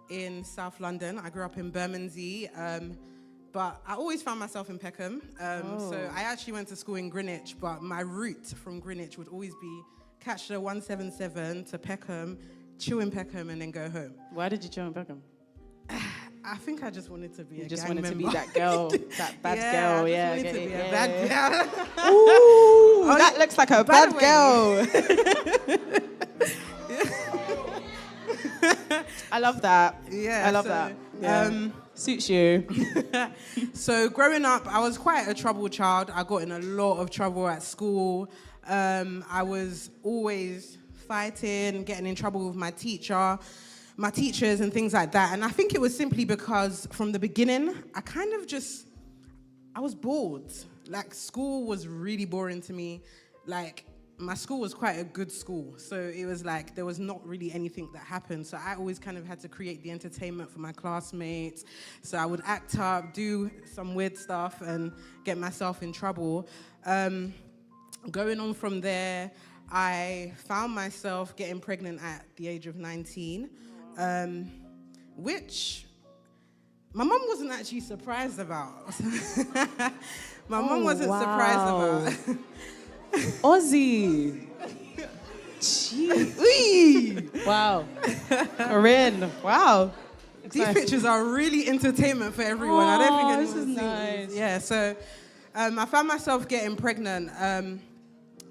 In South London. I grew up in Bermondsey, but I always found myself in Peckham. So I actually went to school in Greenwich, but my route from Greenwich would always be catch the 177 to Peckham, chill in Peckham, and then go home. Why did you chill in Peckham? I think I just wanted to be just gang wanted member. to be that girl, that bad girl. Yeah, I I just wanted to be a yeah. bad girl. Ooh, that looks like a bad girl. I love that. Yeah, I love that. Yeah. Suits you. So growing up, I was quite a troubled child. I got in a lot of trouble at school. I was always fighting, getting in trouble with my teachers and things like that. And I think it was simply because from the beginning, I was bored. Like, school was really boring to me. Like, my school was quite a good school. So it was like, there was not really anything that happened. So I always kind of had to create the entertainment for my classmates. So I would act up, do some weird stuff, and get myself in trouble. Going on from there, I found myself getting pregnant at the age of 19, which my mum wasn't actually surprised about. My mum wasn't surprised about. Ozzy. Gee. Wow. Corinne. Wow. These pictures are really entertainment for everyone. I don't think anyone's this is seen nice. these. Yeah, so I found myself getting pregnant,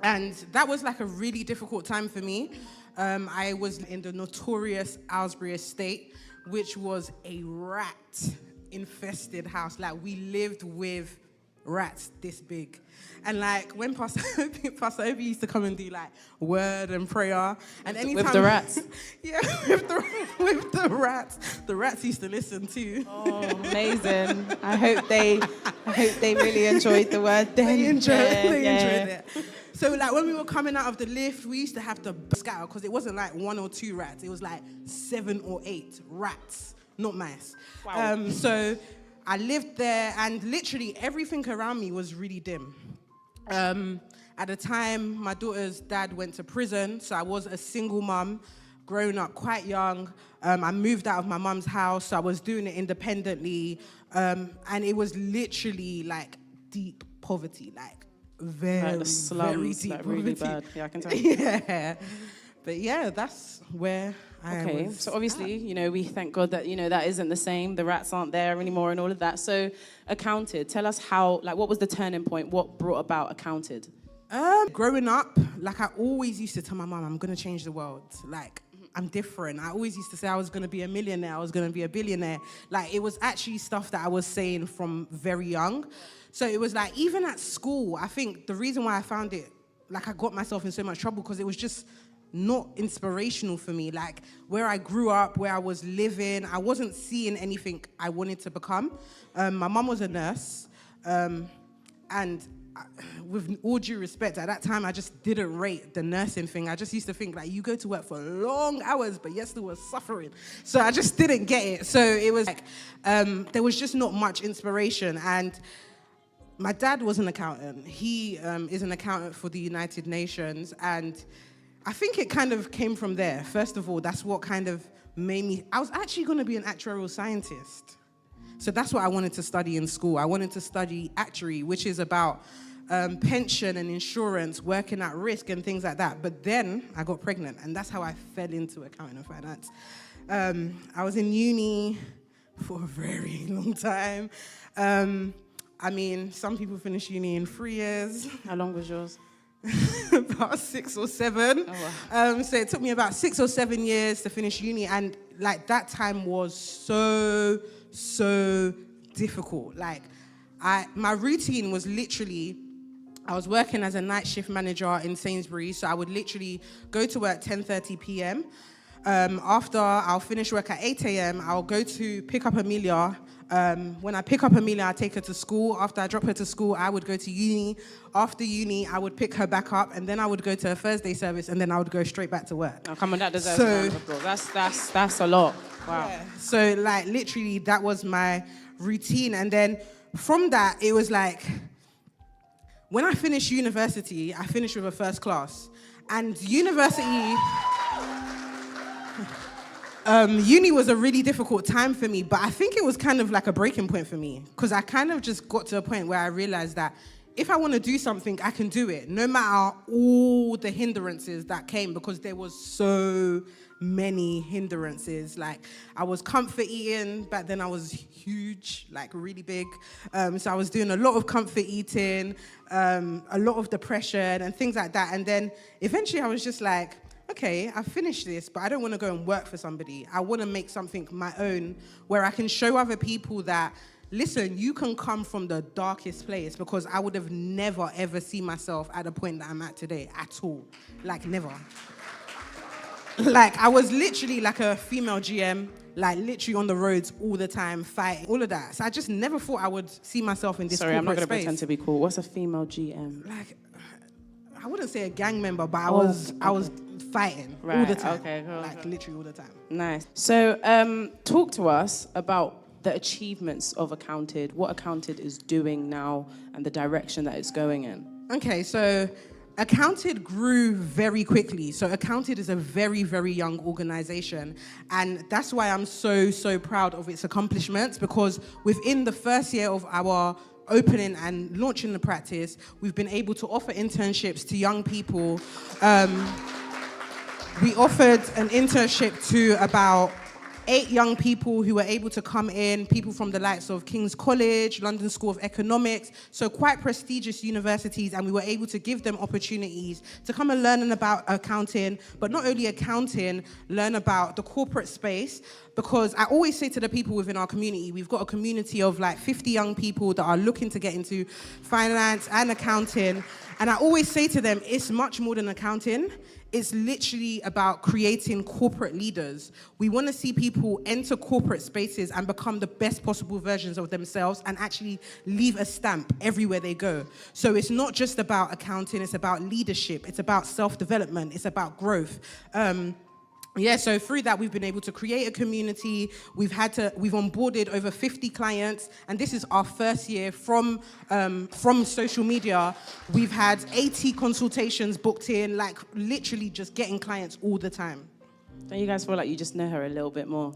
and that was like a really difficult time for me. I was in the notorious Aylesbury estate, which was a rat-infested house. Like, we lived with rats this big. And like, when Pastor Obi used to come and do like word and prayer, and anytime with the rats. Yeah, with the rats used to listen too. Oh, amazing! I hope they really enjoyed the word. They enjoyed it. So like, when we were coming out of the lift, we used to have to scatter because it wasn't like 1 or 2 rats. It was like 7 or 8 rats, not mice. Wow. So I lived there, and literally everything around me was really dim. At the time, my daughter's dad went to prison, so I was a single mum, growing up quite young. I moved out of my mum's house, so I was doing it independently, and it was literally like deep poverty, like very, like the slums, very deep like really poverty. bad. Yeah, I can tell. Yeah, but yeah, that's where I Okay, was. so obviously, we thank God that, that isn't the same. The rats aren't there anymore and all of that. So, Accounted, tell us how, what was the turning point? What brought about Accounted? Growing up, like, I always used to tell my mum, I'm going to change the world. Like, I'm different. I always used to say I was going to be a millionaire. I was going to be a billionaire. Like, it was actually stuff that I was saying from very young. So it was like, even at school, I think the reason why I found it, like, I got myself in so much trouble because it was just not inspirational for me. Like, where I grew up, where I was living, I wasn't seeing anything I wanted to become. My mum was a nurse, and with all due respect, at that time, I just didn't rate the nursing thing. I just used to think, like, you go to work for long hours, but yet still was suffering. So I just didn't get it. So it was like, there was just not much inspiration. And my dad was an accountant. He is an accountant for the United Nations, and I think it kind of came from there. First of all, that's what kind of made me... I was actually going to be an actuarial scientist. So that's what I wanted to study in school. I wanted to study actuary, which is about pension and insurance, working at risk and things like that. But then I got pregnant, and that's how I fell into accounting and finance. I was in uni for a very long time. I mean, some people finish uni in 3 years. How long was yours? About 6 or 7. Oh, wow. So it took me about 6 or 7 years to finish uni, and like, that time was so difficult. Like, my routine was literally, I was working as a night shift manager in Sainsbury's, so I would literally go to work 10:30 p.m. After, I'll finish work at 8 a.m. I'll go to pick up Amelia. When I pick up Amelia, I take her to school. After I drop her to school, I would go to uni. After uni, I would pick her back up, and then I would go to a Thursday service, and then I would go straight back to work. Oh, come on, that deserves a round of applause. That's a lot. Wow. Yeah. So, like, literally, that was my routine. And then from that, it was like, when I finished university, I finished with a first class. And university... Uni was a really difficult time for me, but I think it was kind of like a breaking point for me because I kind of just got to a point where I realized that if I want to do something, I can do it, no matter all the hindrances that came, because there was so many hindrances. Like, I was comfort eating, back then I was huge, like really big. So I was doing a lot of comfort eating, a lot of depression and things like that. And then eventually I was just like, okay, I've finished this, but I don't want to go and work for somebody. I want to make something my own where I can show other people that, listen, you can come from the darkest place, because I would have never, ever seen myself at the point that I'm at today at all. Like, never. Like, I was literally like a female GM, like literally on the roads all the time, fighting, all of that. So I just never thought I would see myself in this corporate space. Sorry, I'm not going to pretend to be cool. What's a female GM? Like, I wouldn't say a gang member, but I was fighting all the time. Okay, cool. Like, literally all the time. Nice. So, talk to us about the achievements of Accounted, what Accounted is doing now, and the direction that it's going in. Okay, so Accounted grew very quickly. So Accounted is a very, very young organization. And that's why I'm so, so proud of its accomplishments, because within the first year of our opening and launching the practice, we've been able to offer internships to young people. We offered an internship to about 8 young people who were able to come in, people from the likes of King's College, London School of Economics, so quite prestigious universities, and we were able to give them opportunities to come and learn about accounting, but not only accounting, learn about the corporate space, because I always say to the people within our community, we've got a community of like 50 young people that are looking to get into finance and accounting, and I always say to them, it's much more than accounting. It's literally about creating corporate leaders. We want to see people enter corporate spaces and become the best possible versions of themselves and actually leave a stamp everywhere they go. So it's not just about accounting, it's about leadership, it's about self-development, it's about growth. So through that, we've been able to create a community. We've onboarded over 50 clients, and this is our first year from social media. We've had 80 consultations booked in, like literally just getting clients all the time. Don't you guys feel like you just know her a little bit more?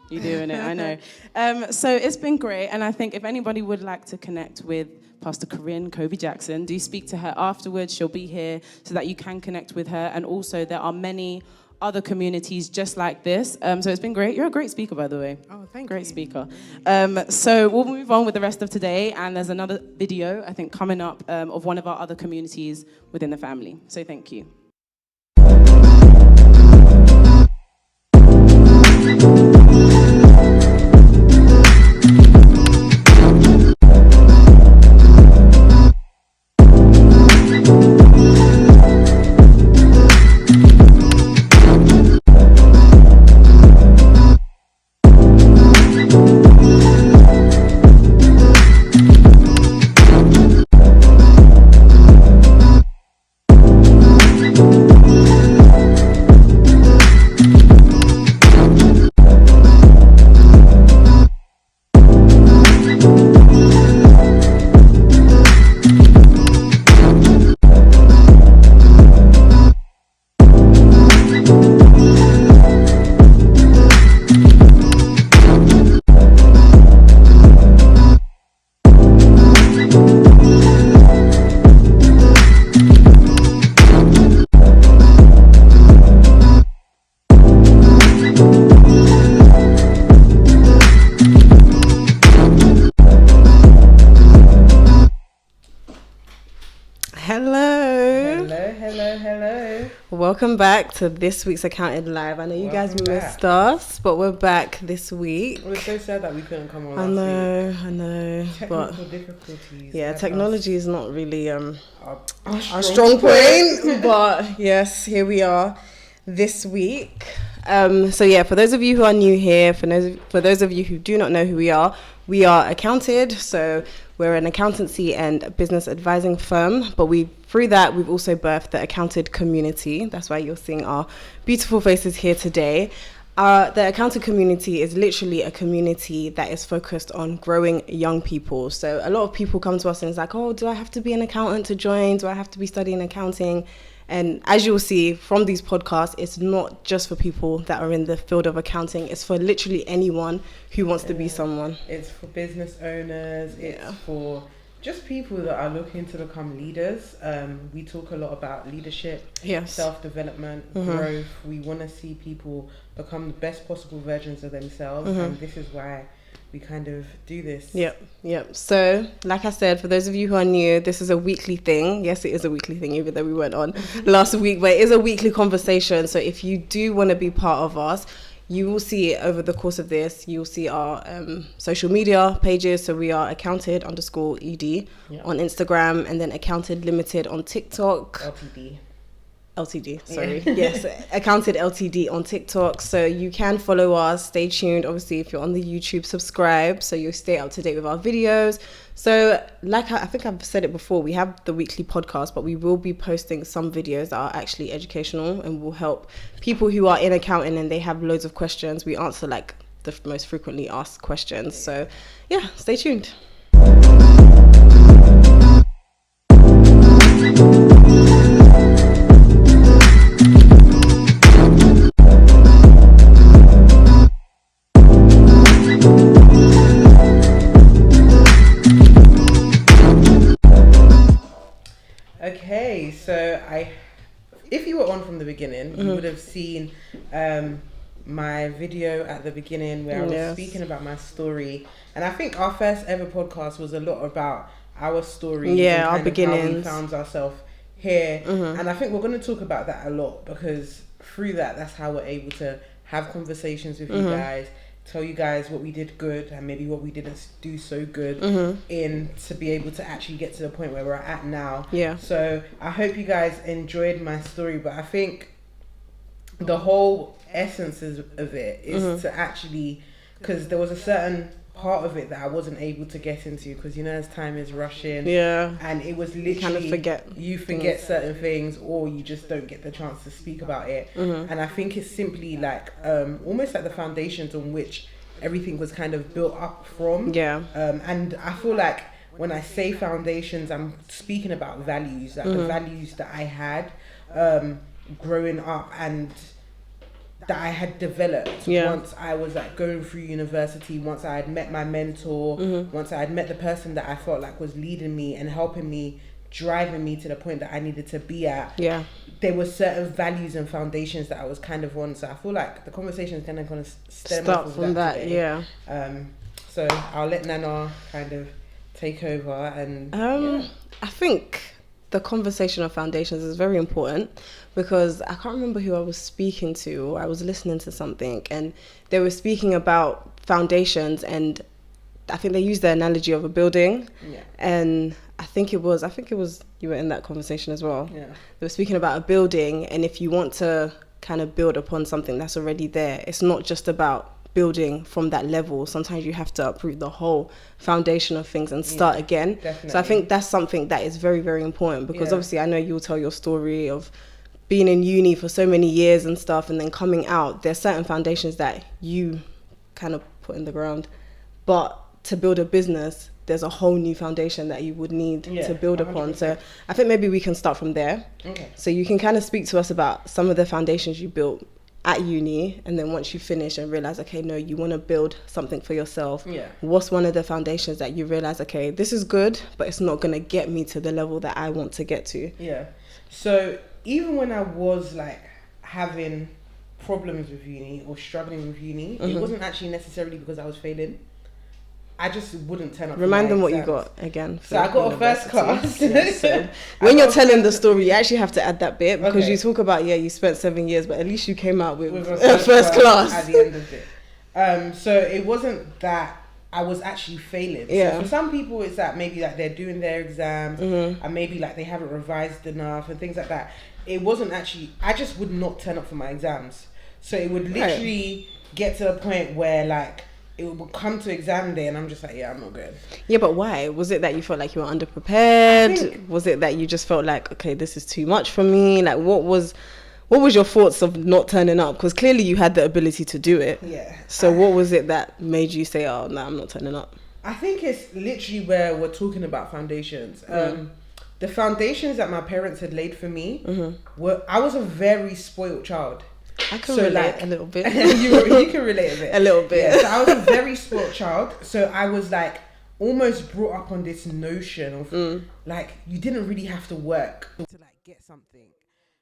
You're doing it, I know. So it's been great, and I think if anybody would like to connect with Pastor Corinne Kobe-Jackson, do speak to her afterwards. She'll be here so that you can connect with her, and also there are many other communities just like this. So it's been great. You're a great speaker, by the way. Oh, thank you. Great speaker. So we'll move on with the rest of today, and there's another video, I think, coming up of one of our other communities within the family. So thank you. Welcome back to this week's Accounted Live. I know you guys missed us, but we're back this week. We're so sad that we couldn't come on I know. Technical difficulties. Yeah, technology is not really our strong point. But yes, here we are this week. So yeah, for those of you who are new here, for those of you who do not know who we are Accounted. So we're an accountancy and business advising firm, but through that, we've also birthed the Accounted community. That's why you're seeing our beautiful faces here today. The Accounted community is literally a community that is focused on growing young people. So a lot of people come to us and it's like, oh, do I have to be an accountant to join? Do I have to be studying accounting? And as you'll see from these podcasts, it's not just for people that are in the field of accounting. It's for literally anyone who wants to be someone. It's for business owners. It's for just people that are looking to become leaders. We talk a lot about leadership, self-development, growth. We want to see people become the best possible versions of themselves, and this is why we kind of do this. Yep. So, like I said, for those of you who are new, this is a weekly thing. Yes, it is a weekly thing, even though we went on last week, but it is a weekly conversation. So if you do want to be part of us, you will see it over the course of this. You'll see our social media pages. So we are accounted_ed on Instagram, and then Accounted Limited on TikTok. LTD, sorry. Yes, Accounted Ltd on TikTok. So you can follow us. Stay tuned. Obviously, if you're on the YouTube, subscribe so you'll stay up to date with our videos. So like I think I've said it before, we have the weekly podcast, but we will be posting some videos that are actually educational and will help people who are in accounting and they have loads of questions. We answer like the most frequently asked questions. So yeah, stay tuned. Okay, so if you were on from the beginning, you would have seen my video at the beginning where I was speaking about my story, and I think our first ever podcast was a lot about our story, our beginnings, how we found ourselves here, and I think we're going to talk about that a lot because through that's how we're able to have conversations with you guys, tell you guys what we did good and maybe what we didn't do so good in to be able to actually get to the point where we're at now. So I hope you guys enjoyed my story, but I think the whole essence of it is to actually, because there was a certain part of it that I wasn't able to get into because as time is rushing, and it was literally you forget certain things or you just don't get the chance to speak about it, and I think it's simply like almost like the foundations on which everything was kind of built up from, and I feel like when I say foundations, I'm speaking about values, like the values that I had growing up and that I had developed once I was like going through university, once I had met my mentor, once I had met the person that I felt like was leading me and helping me, driving me to the point that I needed to be at. There were certain values and foundations that I was kind of on. So I feel like the conversation is going to stem off from that today. So I'll let Nana kind of take over and I think the conversation of foundations is very important because I can't remember who I was speaking to, or I was listening to something and they were speaking about foundations, and I think they used the analogy of a building, and I think it was you were in that conversation as well. They were speaking about a building, and if you want to kind of build upon something that's already there, it's not just about building from that level. Sometimes you have to uproot the whole foundation of things and start again. Definitely. So I think that's something that is very, very important because obviously I know you'll tell your story of being in uni for so many years and stuff, and then coming out, there's certain foundations that you kind of put in the ground, but to build a business, there's a whole new foundation that you would need to build 100%. Upon. So I think maybe we can start from there. So you can kind of speak to us about some of the foundations you built at uni, and then once you finish and realize, okay, no, you want to build something for yourself. What's one of the foundations that you realize, okay, this is good, but it's not going to get me to the level that I want to get to? So even when I was like having problems with uni or struggling with uni, it wasn't actually necessarily because I was failing. I just wouldn't turn up. Remind them what you got again. So I got a first class. So when you're telling the story, you actually have to add that bit because you talk about, you spent 7 years, but at least you came out with a first class at the end of it. So it wasn't that I was actually failing. So for some people, it's that maybe like they're doing their exams and maybe like they haven't revised enough and things like that. It wasn't actually, I just would not turn up for my exams. So it would literally get to the point where like, it would come to exam day and I'm just like, I'm not good. But why? Was it that you felt like you were underprepared? Was it that you just felt like, okay, this is too much for me? Like, what was your thoughts of not turning up? Because clearly you had the ability to do it. So what was it that made you say, oh, no, I'm not turning up? I think it's literally where we're talking about foundations. the foundations that my parents had laid for me were, I was a very spoiled child. I can relate a little bit. you can relate a bit. A little bit. Yeah, so I was a very spoiled child. So I was like almost brought up on this notion of like you didn't really have to work to like get something.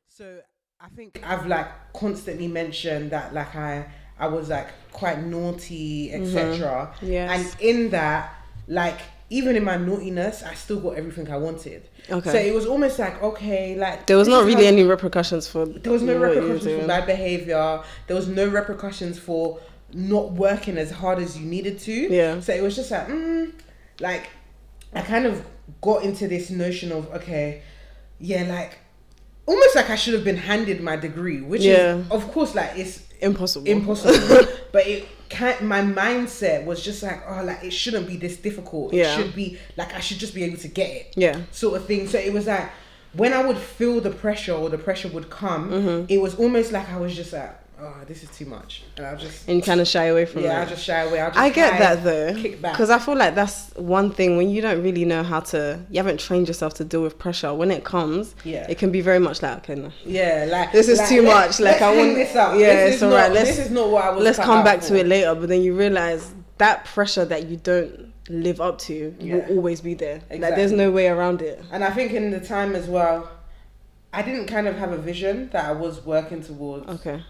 So I think I've like constantly mentioned that like I was like quite naughty, etc. Yes. And in that, like even in my naughtiness, I still got everything I wanted. Okay. So it was almost like, okay, like there was this not is really how- any repercussions for. There was no what you were repercussions for doing. bad behavior. There was no repercussions for not working as hard as you needed to. Yeah. So it was just like I kind of got into this notion of, okay, yeah, like almost like I should have been handed my degree, which is of course like it's impossible. But it can't, my mindset was just like, oh, like it shouldn't be this difficult. Yeah. It should be like I should just be able to get it. Yeah. Sort of thing. So it was like when I would feel the pressure or the pressure would come, it was almost like I was just like, oh, this is too much. And I'll just And you kind of shy away from it. I just shy away. I get that though, kick back. because I feel like that's one thing when you don't really know how to, you haven't trained yourself to deal with pressure. When it comes, it can be very much like, okay, no, like this is too much. Like I want this up. Yeah, this it's is alright. not, this is not what I was. Let's cut come out back for. to it later. But then you realize that pressure that you don't live up to will always be there. Exactly. Like there's no way around it. And I think in the time as well, I didn't kind of have a vision that I was working towards. Okay.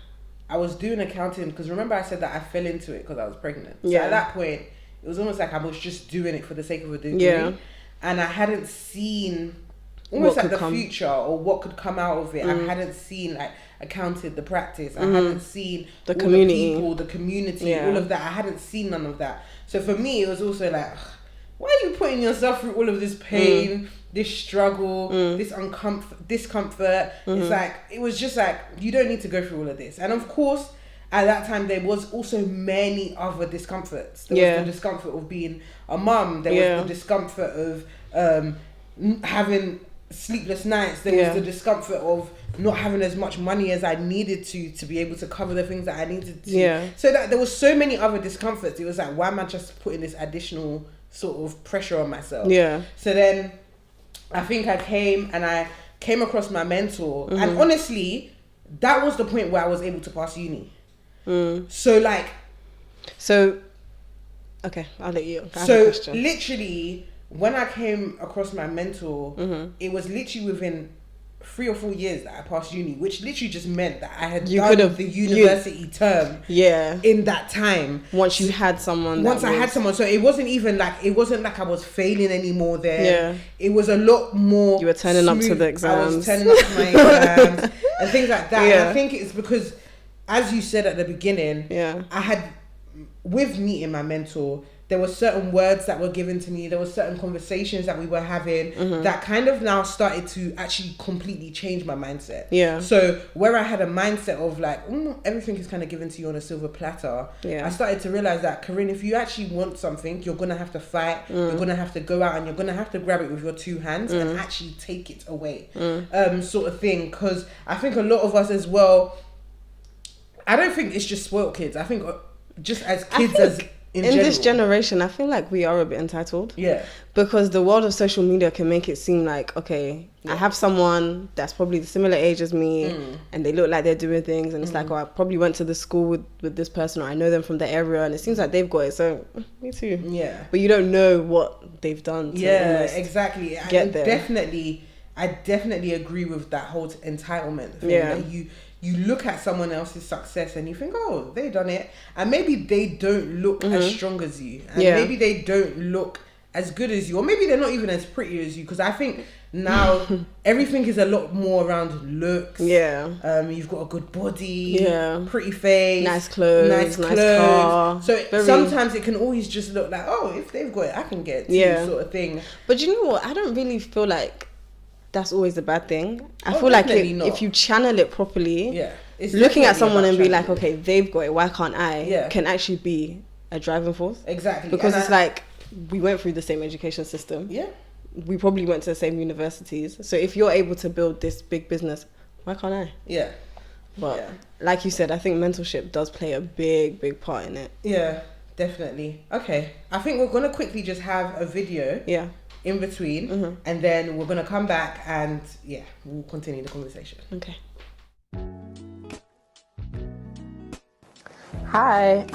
I was doing accounting because remember I said that I fell into it because I was pregnant. So Yeah. at that point, it was almost like I was just doing it for the sake of a degree. Yeah. And I hadn't seen almost What like could the come. future or what could come out of it. I hadn't seen like accounted the practice. I hadn't seen The all community. the people, the community, Yeah. all of that. I hadn't seen none of that. So for me, it was also like, ugh, why are you putting yourself through all of this pain, this struggle, this discomfort? It's like, it was just like, you don't need to go through all of this. And of course, at that time, there was also many other discomforts. There was the discomfort of being a mum. There was the discomfort of having sleepless nights. There was the discomfort of not having as much money as I needed to be able to cover the things that I needed to. Yeah. So that there was so many other discomforts. It was like, why am I just putting this additional sort of pressure on myself? Yeah. So then I think I came across my mentor, and honestly, that was the point where I was able to pass uni. So like, Okay, I'll let you. I have a so question. literally when I came across my mentor, it was literally within 3 or 4 years that I passed uni, which literally just meant that I had done the university term in that time. Once you had someone. I had someone, so it wasn't like I was failing anymore there. Yeah. It was a lot more. You were turning up to smooth. the exams. I was turning up to my exams and things like that. Yeah. And I think it's because, as you said at the beginning, I had, with meeting my mentor, there were certain words that were given to me. There were certain conversations that we were having that kind of now started to actually completely change my mindset. Yeah. So where I had a mindset of like, everything is kind of given to you on a silver platter. Yeah. I started to realize that, Corinne, if you actually want something, you're going to have to fight. You're going to have to go out and you're going to have to grab it with your 2 hands and actually take it away. Sort of thing. Because I think a lot of us as well, I don't think it's just spoiled kids. I think just as kids in this generation, I feel like we are a bit entitled. Yeah. Because the world of social media can make it seem like, okay, I have someone that's probably the similar age as me and they look like they're doing things and it's like, oh, I probably went to the school with this person or I know them from the area and it seems like they've got it, so me too. Yeah. But you don't know what they've done to exactly. get there. I definitely agree with that whole entitlement thing. Yeah. That you look at someone else's success and you think, oh, they done it. And maybe they don't look as strong as you. And maybe they don't look as good as you. Or maybe they're not even as pretty as you. Because I think now everything is a lot more around looks. Yeah. You've got a good body. Yeah. Pretty face. Nice clothes. Nice car. So sometimes it can always just look like, oh, if they've got it, I can get it too, sort of thing. But you know what? I don't really feel like that's always a bad thing. I feel like if you channel it properly, it's looking at someone and be channeling. like, okay, they've got it, why can't I? Can actually be a driving force. Exactly. Because it's like, we went through the same education system. Yeah. We probably went to the same universities. So if you're able to build this big business, why can't I? Yeah. But like you said, I think mentorship does play a big part in it. Yeah, definitely. Okay. I think we're going to quickly just have a video. Yeah. in between, and then we're gonna come back and yeah, we'll continue the conversation. Okay. Hi,